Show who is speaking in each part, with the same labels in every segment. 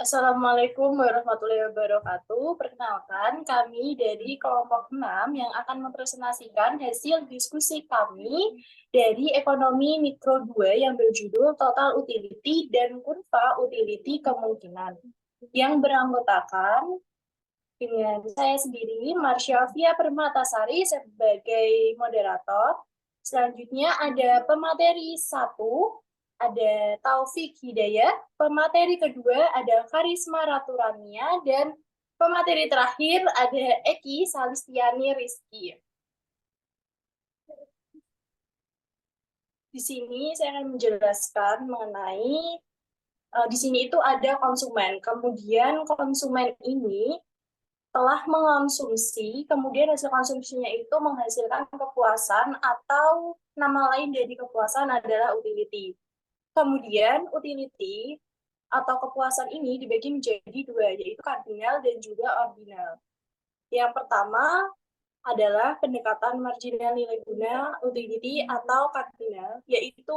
Speaker 1: Assalamualaikum warahmatullahi wabarakatuh. Perkenalkan, kami dari kelompok 6 yang akan mempresentasikan hasil diskusi kami dari ekonomi mikro 2 yang berjudul Total Utility dan Kurva Utility Kemungkinan, yang beranggotakan dengan saya sendiri, Marsha Permatasari sebagai moderator. Selanjutnya ada pemateri 1, ada Taufik Hidayat. Pemateri kedua ada Karisma Raturania. Dan pemateri terakhir ada Eki Salistiani Rizky. Di sini saya akan menjelaskan mengenai di sini itu ada konsumen. Kemudian konsumen ini telah mengonsumsi, kemudian hasil konsumsinya itu menghasilkan kepuasan atau nama lain dari kepuasan adalah utility. Kemudian utility atau kepuasan ini dibagi menjadi dua, yaitu kardinal dan juga ordinal. Yang pertama adalah pendekatan marginal nilai guna utility atau kardinal, yaitu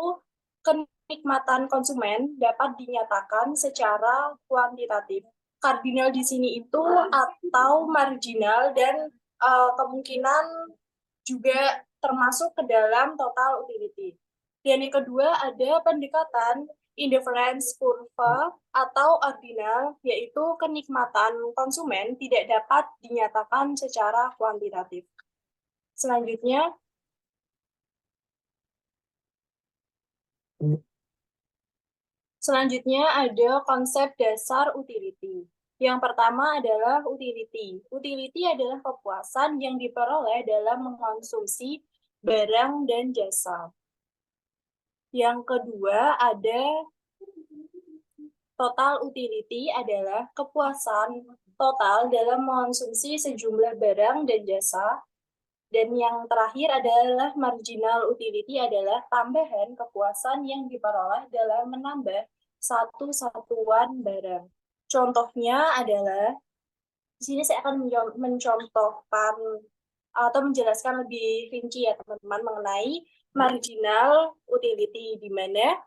Speaker 1: kenikmatan konsumen dapat dinyatakan secara kuantitatif. Kardinal di sini itu atau marginal dan kemungkinan juga termasuk ke dalam total utility. Dan yang kedua ada pendekatan indifference kurva atau ordinal, yaitu kenikmatan konsumen tidak dapat dinyatakan secara kuantitatif. Selanjutnya, ada konsep dasar utility. Yang pertama adalah utility. Utility adalah kepuasan yang diperoleh dalam mengkonsumsi barang dan jasa. Yang kedua ada total utility adalah kepuasan total dalam mengkonsumsi sejumlah barang dan jasa. Dan yang terakhir adalah marginal utility adalah tambahan kepuasan yang diperoleh dalam menambah satu satuan barang. Contohnya adalah, di sini saya akan mencontohkan atau menjelaskan lebih rinci ya teman-teman mengenai marginal utility, di mana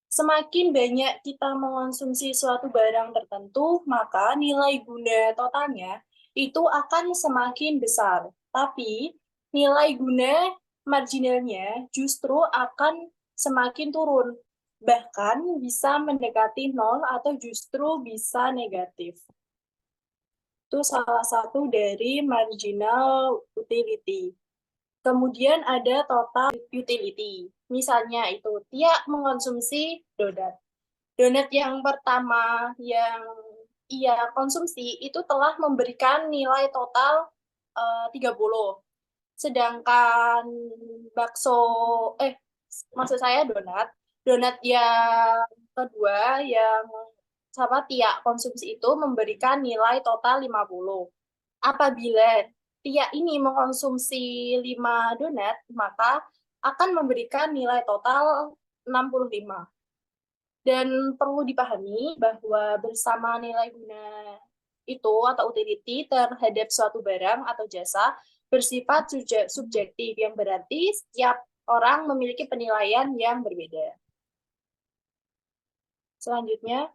Speaker 1: semakin banyak kita mengonsumsi suatu barang tertentu, maka nilai guna totalnya itu akan semakin besar. Tapi nilai guna marginalnya justru akan semakin turun. Bahkan bisa mendekati 0 atau justru bisa negatif. Itu salah satu dari marginal utility. Kemudian ada total utility. Misalnya itu Tia mengkonsumsi donat. Donat yang pertama yang ia konsumsi itu telah memberikan nilai total 30. Sedangkan bakso, maksud saya donat yang kedua yang sama Tia konsumsi itu memberikan nilai total 50. Apabila Tia ini mengkonsumsi 5 donat, maka akan memberikan nilai total 65. Dan perlu dipahami bahwa bersama nilai guna itu atau utility terhadap suatu barang atau jasa bersifat subjektif, yang berarti setiap orang memiliki penilaian yang berbeda. Selanjutnya,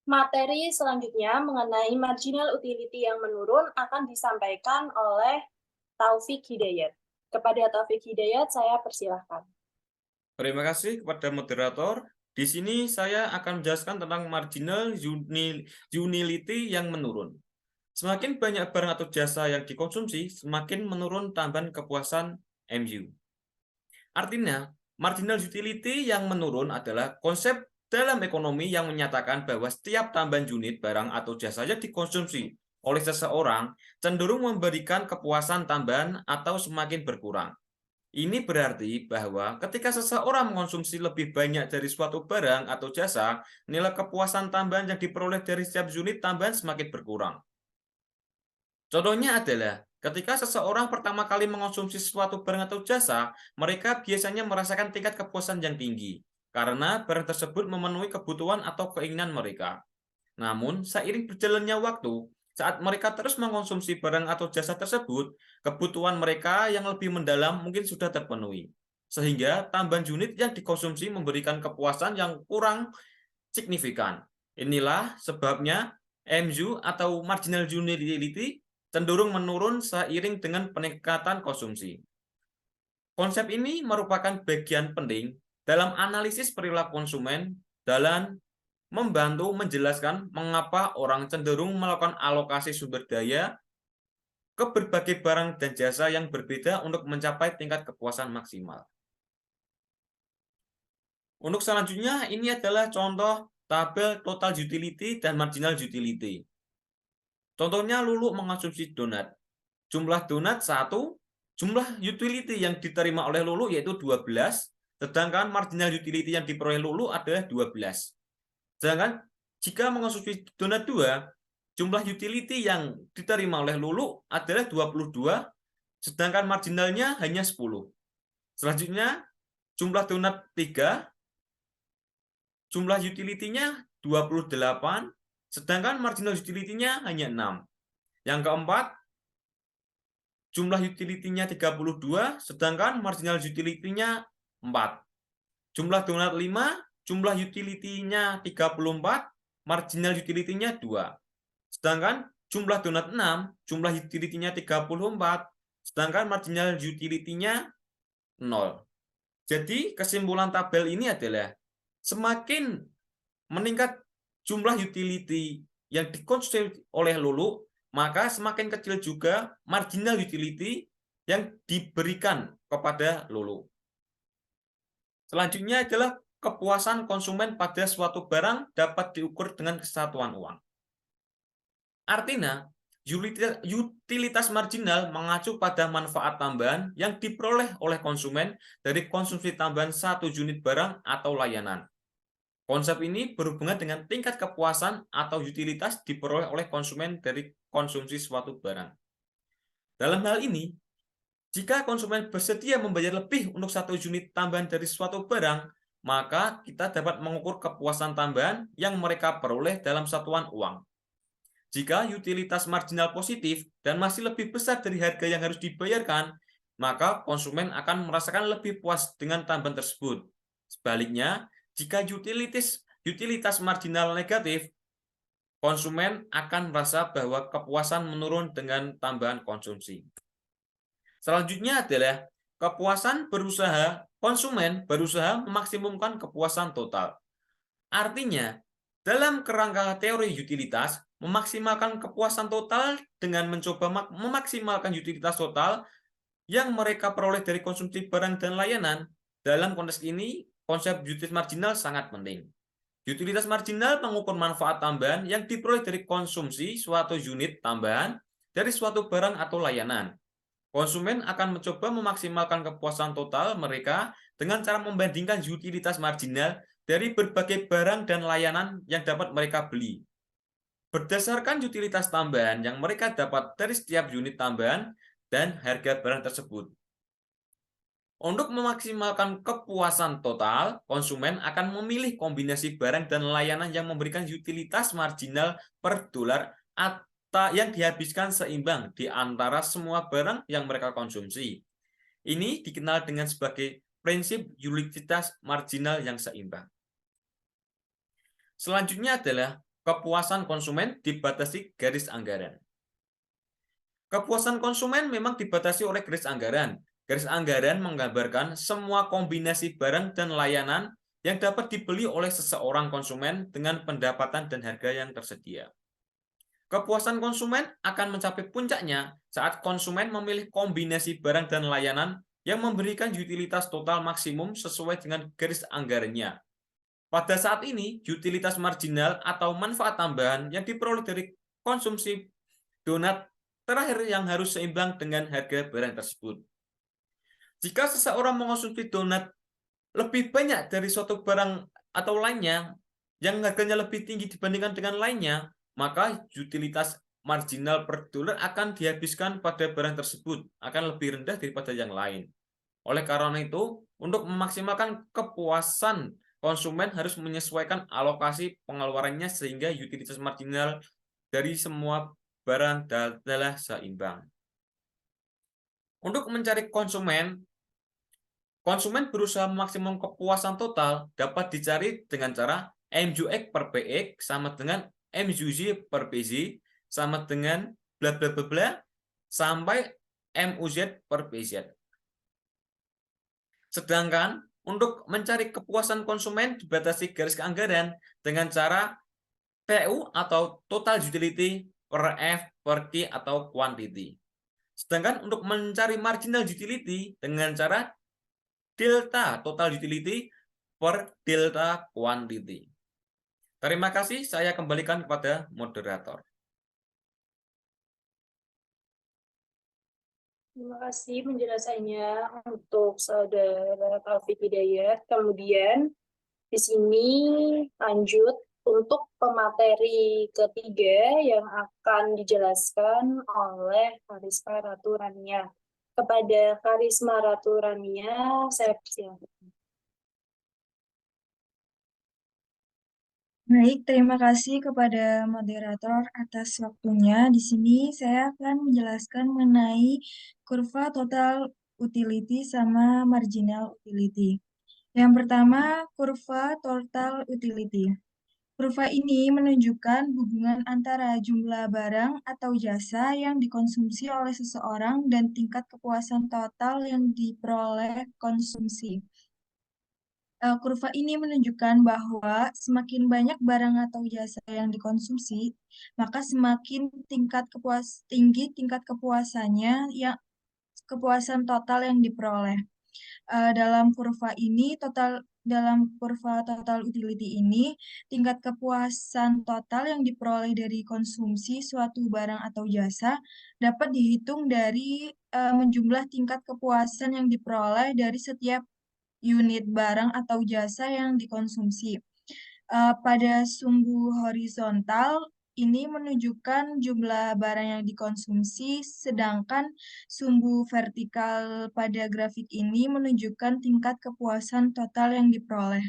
Speaker 1: materi selanjutnya mengenai marginal utility yang menurun akan disampaikan oleh Taufik Hidayat. Kepada Taufik Hidayat, saya persilahkan.
Speaker 2: Terima kasih kepada moderator. Di sini saya akan menjelaskan tentang marginal utility yang menurun. Semakin banyak barang atau jasa yang dikonsumsi, semakin menurun tambahan kepuasan MU. Artinya, marginal utility yang menurun adalah konsep dalam ekonomi yang menyatakan bahwa setiap tambahan unit barang atau jasa yang dikonsumsi oleh seseorang cenderung memberikan kepuasan tambahan atau semakin berkurang. Ini berarti bahwa ketika seseorang mengonsumsi lebih banyak dari suatu barang atau jasa, nilai kepuasan tambahan yang diperoleh dari setiap unit tambahan semakin berkurang. Contohnya adalah ketika seseorang pertama kali mengonsumsi suatu barang atau jasa, mereka biasanya merasakan tingkat kepuasan yang tinggi karena barang tersebut memenuhi kebutuhan atau keinginan mereka. Namun, seiring berjalannya waktu, Saat mereka terus mengkonsumsi barang atau jasa tersebut, kebutuhan mereka yang lebih mendalam mungkin sudah terpenuhi. Sehingga tambahan unit yang dikonsumsi memberikan kepuasan yang kurang signifikan. Inilah sebabnya MU atau marginal utility cenderung menurun seiring dengan peningkatan konsumsi. Konsep ini merupakan bagian penting dalam analisis perilaku konsumen dalam membantu menjelaskan mengapa orang cenderung melakukan alokasi sumber daya ke berbagai barang dan jasa yang berbeda untuk mencapai tingkat kepuasan maksimal. Untuk selanjutnya, ini adalah contoh tabel total utility dan marginal utility. Contohnya Lulu mengonsumsi donat. Jumlah donat 1, jumlah utility yang diterima oleh Lulu yaitu 12, sedangkan marginal utility yang diperoleh Lulu adalah 12. Sedangkan jika mengonsumsi donat 2, jumlah utility yang diterima oleh Lulu adalah 22, sedangkan marginalnya hanya 10. Selanjutnya, jumlah donat 3, jumlah utility-nya 28, sedangkan marginal utility-nya hanya 6. Yang keempat, jumlah utility-nya 32, sedangkan marginal utility-nya 4. Jumlah donat 5, jumlah utility-nya 34, marginal utility-nya 2. Sedangkan jumlah donat 6, jumlah utility-nya 34, sedangkan marginal utility-nya 0. Jadi kesimpulan tabel ini adalah semakin meningkat jumlah utility yang dikonsumsi oleh Lulu, maka semakin kecil juga marginal utility yang diberikan kepada Lulu. Selanjutnya adalah kepuasan konsumen pada suatu barang dapat diukur dengan kesatuan uang. Artinya, utilitas marginal mengacu pada manfaat tambahan yang diperoleh oleh konsumen dari konsumsi tambahan satu unit barang atau layanan. Konsep ini berhubungan dengan tingkat kepuasan atau utilitas diperoleh oleh konsumen dari konsumsi suatu barang. Dalam hal ini, jika konsumen bersedia membayar lebih untuk satu unit tambahan dari suatu barang, maka kita dapat mengukur kepuasan tambahan yang mereka peroleh dalam satuan uang. Jika utilitas marginal positif dan masih lebih besar dari harga yang harus dibayarkan, maka konsumen akan merasakan lebih puas dengan tambahan tersebut. Sebaliknya, jika utilitas marginal negatif, konsumen akan merasa bahwa kepuasan menurun dengan tambahan konsumsi. Selanjutnya adalah kepuasan berusaha, konsumen berusaha memaksimumkan kepuasan total. Artinya, dalam kerangka teori utilitas, memaksimalkan kepuasan total dengan mencoba memaksimalkan utilitas total yang mereka peroleh dari konsumsi barang dan layanan. Dalam konteks ini, konsep utilitas marginal sangat penting. Utilitas marginal mengukur manfaat tambahan yang diperoleh dari konsumsi suatu unit tambahan dari suatu barang atau layanan. Konsumen akan mencoba memaksimalkan kepuasan total mereka dengan cara membandingkan utilitas marginal dari berbagai barang dan layanan yang dapat mereka beli. Berdasarkan utilitas tambahan yang mereka dapat dari setiap unit tambahan dan harga barang tersebut. Untuk memaksimalkan kepuasan total, konsumen akan memilih kombinasi barang dan layanan yang memberikan utilitas marginal per dolar atau yang dihabiskan seimbang di antara semua barang yang mereka konsumsi. Ini dikenal dengan sebagai prinsip utilitas marginal yang seimbang. Selanjutnya adalah kepuasan konsumen dibatasi garis anggaran. Kepuasan konsumen memang dibatasi oleh garis anggaran. Garis anggaran menggambarkan semua kombinasi barang dan layanan yang dapat dibeli oleh seseorang konsumen dengan pendapatan dan harga yang tersedia. Kepuasan konsumen akan mencapai puncaknya saat konsumen memilih kombinasi barang dan layanan yang memberikan utilitas total maksimum sesuai dengan garis anggarannya. Pada saat ini, utilitas marginal atau manfaat tambahan yang diperoleh dari konsumsi donat terakhir yang harus seimbang dengan harga barang tersebut. Jika seseorang mengonsumsi donat lebih banyak dari suatu barang atau lainnya yang harganya lebih tinggi dibandingkan dengan lainnya, maka utilitas marginal per dolar akan dihabiskan pada barang tersebut akan lebih rendah daripada yang lain. Oleh karena itu, untuk memaksimalkan kepuasan konsumen harus menyesuaikan alokasi pengeluarannya sehingga utilitas marginal dari semua barang adalah seimbang. Untuk mencari konsumen berusaha maksimum kepuasan total dapat dicari dengan cara MUX per PX sama dengan MUZ per PZ sama dengan bla bla bla bla sampai MUZ per PZ. Sedangkan untuk mencari kepuasan konsumen dibatasi garis keanggaran dengan cara TU atau total utility per F per Q atau quantity. Sedangkan untuk mencari marginal utility dengan cara delta total utility per delta quantity. Terima kasih, saya kembalikan kepada moderator.
Speaker 1: Terima kasih penjelasannya untuk Saudara Taufik Hidayat. Kemudian di sini lanjut untuk pemateri ketiga yang akan dijelaskan oleh Karisma Raturannya. Kepada Karisma Raturannya, saya persilakan.
Speaker 3: Baik, terima kasih kepada moderator atas waktunya. Di sini saya akan menjelaskan mengenai kurva total utility sama marginal utility. Yang pertama, kurva total utility. Kurva ini menunjukkan hubungan antara jumlah barang atau jasa yang dikonsumsi oleh seseorang dan tingkat kepuasan total yang diperoleh konsumsi. Kurva ini menunjukkan bahwa semakin banyak barang atau jasa yang dikonsumsi, maka semakin tinggi tingkat kepuasan total yang diperoleh. Dalam kurva total utility ini, tingkat kepuasan total yang diperoleh dari konsumsi suatu barang atau jasa dapat dihitung dari menjumlah tingkat kepuasan yang diperoleh dari setiap unit barang atau jasa yang dikonsumsi. Pada sumbu horizontal, ini menunjukkan jumlah barang yang dikonsumsi, sedangkan sumbu vertikal pada grafik ini menunjukkan tingkat kepuasan total yang diperoleh.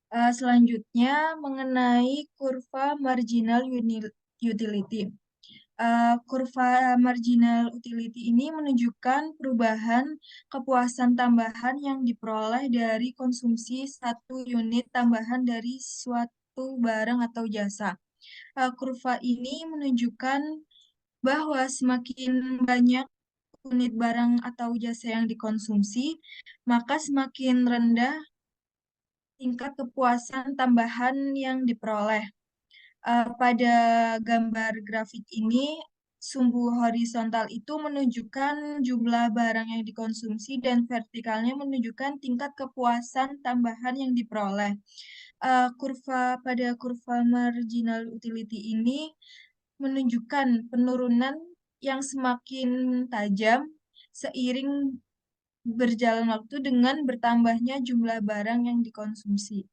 Speaker 3: Selanjutnya, mengenai kurva marginal utility. Kurva marginal utility ini menunjukkan perubahan kepuasan tambahan yang diperoleh dari konsumsi satu unit tambahan dari suatu barang atau jasa. Kurva ini menunjukkan bahwa semakin banyak unit barang atau jasa yang dikonsumsi, maka semakin rendah tingkat kepuasan tambahan yang diperoleh. Pada gambar grafik ini, sumbu horizontal itu menunjukkan jumlah barang yang dikonsumsi dan vertikalnya menunjukkan tingkat kepuasan tambahan yang diperoleh. Pada kurva marginal utility ini menunjukkan penurunan yang semakin tajam seiring berjalan waktu dengan bertambahnya jumlah barang yang dikonsumsi.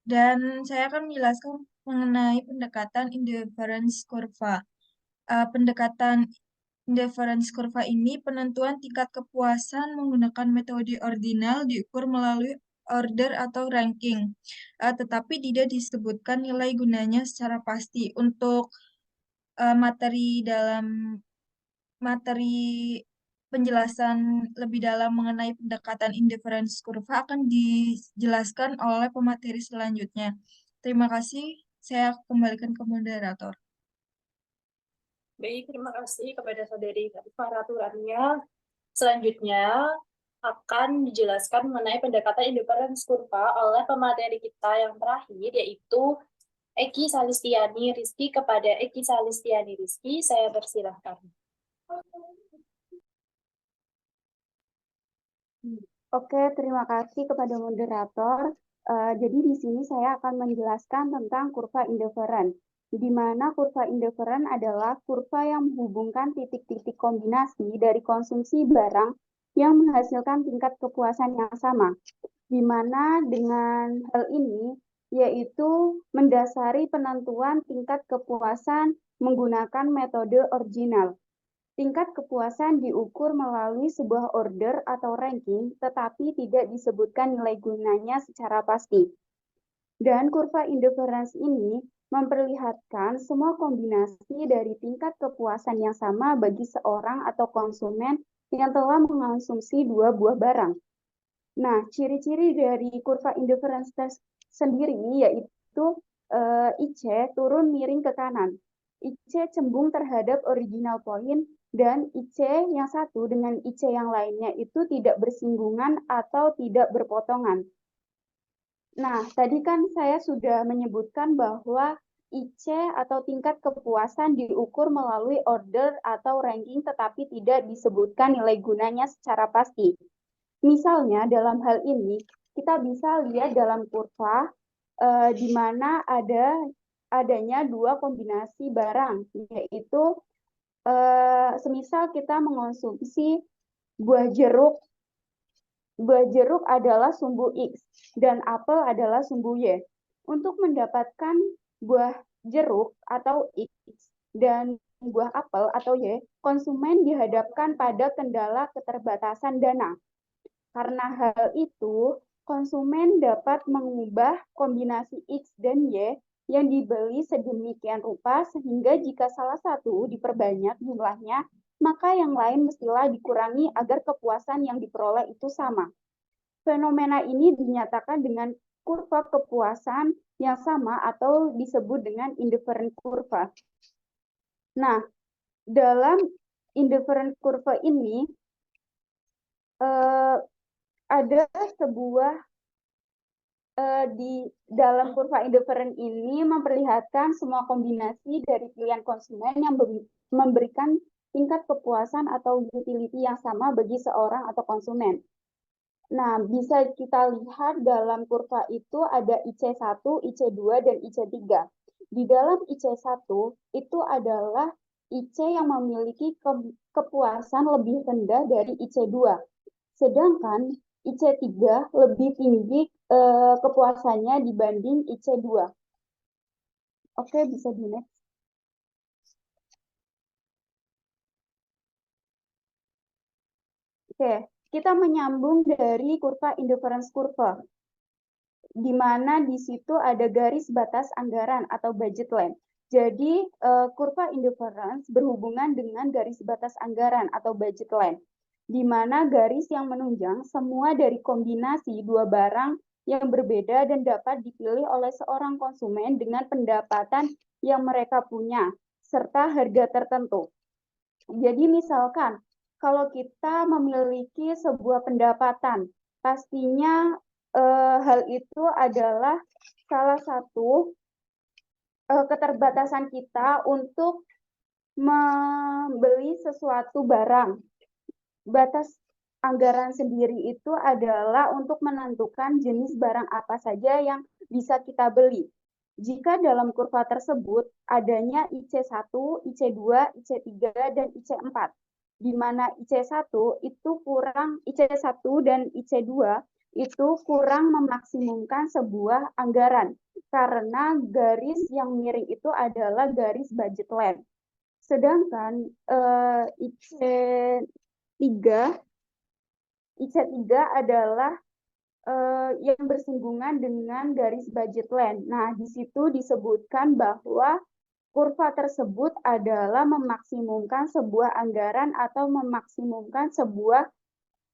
Speaker 3: Dan saya akan menjelaskan mengenai pendekatan indifference kurva. Pendekatan indifference kurva ini penentuan tingkat kepuasan menggunakan metode ordinal diukur melalui order atau ranking, tetapi tidak disebutkan nilai gunanya secara pasti. Untuk materi penjelasan lebih dalam mengenai pendekatan indifference kurva akan dijelaskan oleh pemateri selanjutnya. Terima kasih, saya kembalikan ke moderator.
Speaker 1: Baik, terima kasih kepada Saudari Karisma Raturannya. Selanjutnya akan dijelaskan mengenai pendekatan indifference kurva oleh pemateri kita yang terakhir, yaitu Eki Salistiani Rizky. Kepada Eki Salistiani Rizky, saya persilahkan.
Speaker 4: Oke, terima kasih kepada moderator. Jadi di sini saya akan menjelaskan tentang kurva indifferent, di mana kurva indifferent adalah kurva yang menghubungkan titik-titik kombinasi dari konsumsi barang yang menghasilkan tingkat kepuasan yang sama, di mana dengan hal ini yaitu mendasari penentuan tingkat kepuasan menggunakan metode original. Tingkat kepuasan diukur melalui sebuah order atau ranking, tetapi tidak disebutkan nilai gunanya secara pasti. Dan kurva indifference ini memperlihatkan semua kombinasi dari tingkat kepuasan yang sama bagi seorang atau konsumen yang telah mengonsumsi dua buah barang. Nah, ciri-ciri dari kurva indifference test sendiri yaitu IC turun miring ke kanan. IC cembung terhadap original point dan IC yang satu dengan IC yang lainnya itu tidak bersinggungan atau tidak berpotongan. Nah, tadi kan saya sudah menyebutkan bahwa IC atau tingkat kepuasan diukur melalui order atau ranking tetapi tidak disebutkan nilai gunanya secara pasti. Misalnya dalam hal ini kita bisa lihat dalam kurva di mana adanya dua kombinasi barang, yaitu semisal kita mengonsumsi buah jeruk adalah sumbu X dan apel adalah sumbu Y. Untuk mendapatkan buah jeruk atau X dan buah apel atau Y, konsumen dihadapkan pada kendala keterbatasan dana. Karena hal itu, konsumen dapat mengubah kombinasi X dan Y yang dibeli sedemikian rupa sehingga jika salah satu diperbanyak jumlahnya, maka yang lain mestilah dikurangi agar kepuasan yang diperoleh itu sama. Fenomena ini dinyatakan dengan kurva kepuasan yang sama atau disebut dengan indifferent kurva. Nah, dalam indifferent kurva ini ada sebuah di dalam kurva indifferent ini memperlihatkan semua kombinasi dari pilihan konsumen yang memberikan tingkat kepuasan atau utility yang sama bagi seorang atau konsumen. Nah, bisa kita lihat dalam kurva itu ada IC1, IC2, dan IC3. Di dalam IC1 itu adalah IC yang memiliki kepuasan lebih rendah dari IC2. Sedangkan IC3 lebih tinggi kepuasannya dibanding IC2. Oke, bisa di next. Oke, kita menyambung dari kurva indifference kurva, di mana di situ ada garis batas anggaran atau budget line. Jadi, kurva indifference berhubungan dengan garis batas anggaran atau budget line, di mana garis yang menunjang semua dari kombinasi dua barang yang berbeda dan dapat dipilih oleh seorang konsumen dengan pendapatan yang mereka punya, serta harga tertentu. Jadi misalkan, kalau kita memiliki sebuah pendapatan, pastinya hal itu adalah salah satu keterbatasan kita untuk membeli sesuatu barang. Batas anggaran sendiri itu adalah untuk menentukan jenis barang apa saja yang bisa kita beli. Jika dalam kurva tersebut adanya IC1, IC2, IC3, dan IC4, di mana IC1 dan IC2 itu kurang memaksimumkan sebuah anggaran karena garis yang miring itu adalah garis budget line. Sedangkan IC3 adalah yang bersinggungan dengan garis budget line. Nah, di situ disebutkan bahwa kurva tersebut adalah memaksimumkan sebuah anggaran atau memaksimumkan sebuah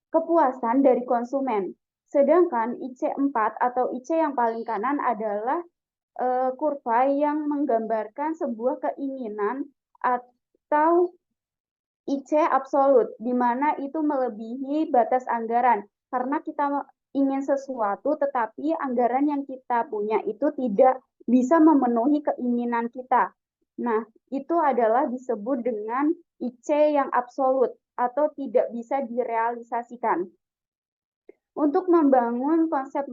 Speaker 4: kepuasan dari konsumen. Sedangkan IC4 atau IC yang paling kanan adalah kurva yang menggambarkan sebuah keinginan atau IC absolut, di mana itu melebihi batas anggaran. Karena kita ingin sesuatu, tetapi anggaran yang kita punya itu tidak bisa memenuhi keinginan kita. Nah, itu adalah disebut dengan IC yang absolut atau tidak bisa direalisasikan. Untuk membangun konsep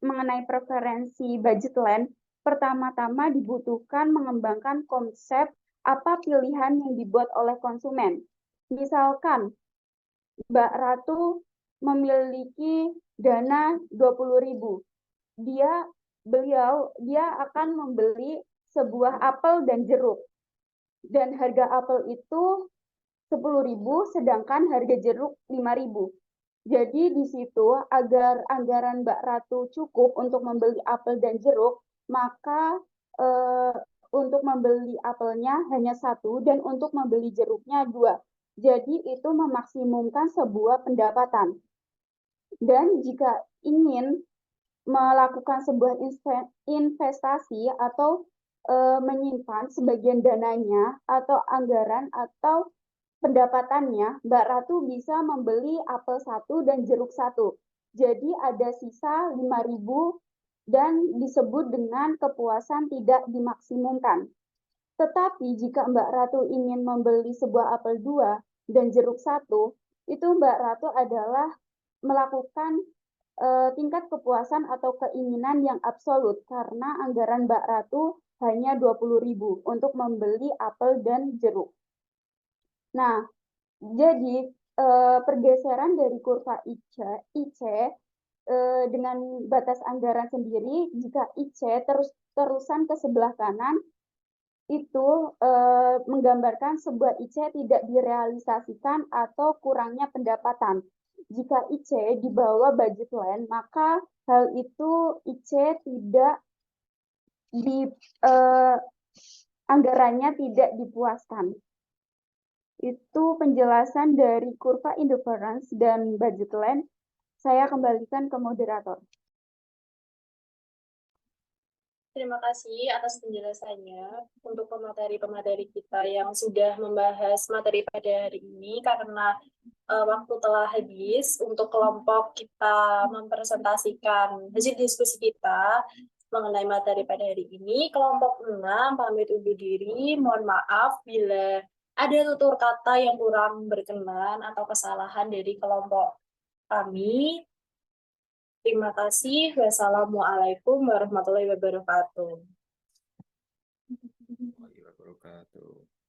Speaker 4: mengenai preferensi budget line, pertama-tama dibutuhkan mengembangkan konsep apa pilihan yang dibuat oleh konsumen. Misalkan, Mbak Ratu memiliki dana 20.000. Dia akan membeli sebuah apel dan jeruk. Dan harga apel itu 10.000, sedangkan harga jeruk 5.000. Jadi di situ agar anggaran Mbak Ratu cukup untuk membeli apel dan jeruk, maka untuk membeli apelnya hanya 1 dan untuk membeli jeruknya 2. Jadi itu memaksimumkan sebuah pendapatan. Dan jika ingin melakukan sebuah investasi atau menyimpan sebagian dananya atau anggaran atau pendapatannya, Mbak Ratu bisa membeli apel 1 dan jeruk 1. Jadi ada sisa 5.000 dan disebut dengan kepuasan tidak dimaksimumkan. Tetapi jika Mbak Ratu ingin membeli sebuah apel 2 dan jeruk 1, itu Mbak Ratu adalah melakukan tingkat kepuasan atau keinginan yang absolut karena anggaran Mbak Ratu hanya 20.000 untuk membeli apel dan jeruk. Nah, jadi pergeseran dari kurva IC dengan batas anggaran sendiri, jika IC terusan ke sebelah kanan, itu menggambarkan sebuah IC tidak direalisasikan atau kurangnya pendapatan. Jika IC di bawah budget line, maka hal itu IC tidak anggarannya tidak dipuaskan. Itu penjelasan dari kurva indifference dan budget line. Saya kembalikan ke moderator.
Speaker 1: Terima kasih atas penjelasannya untuk pemateri-pemateri kita yang sudah membahas materi pada hari ini, karena waktu telah habis untuk kelompok kita mempresentasikan hasil diskusi kita mengenai materi pada hari ini. Kelompok 6 pamit undur diri, mohon maaf bila ada tutur kata yang kurang berkenan atau kesalahan dari kelompok kami. Terima kasih. Wassalamualaikum warahmatullahi wabarakatuh.
Speaker 2: Wabarakatuh.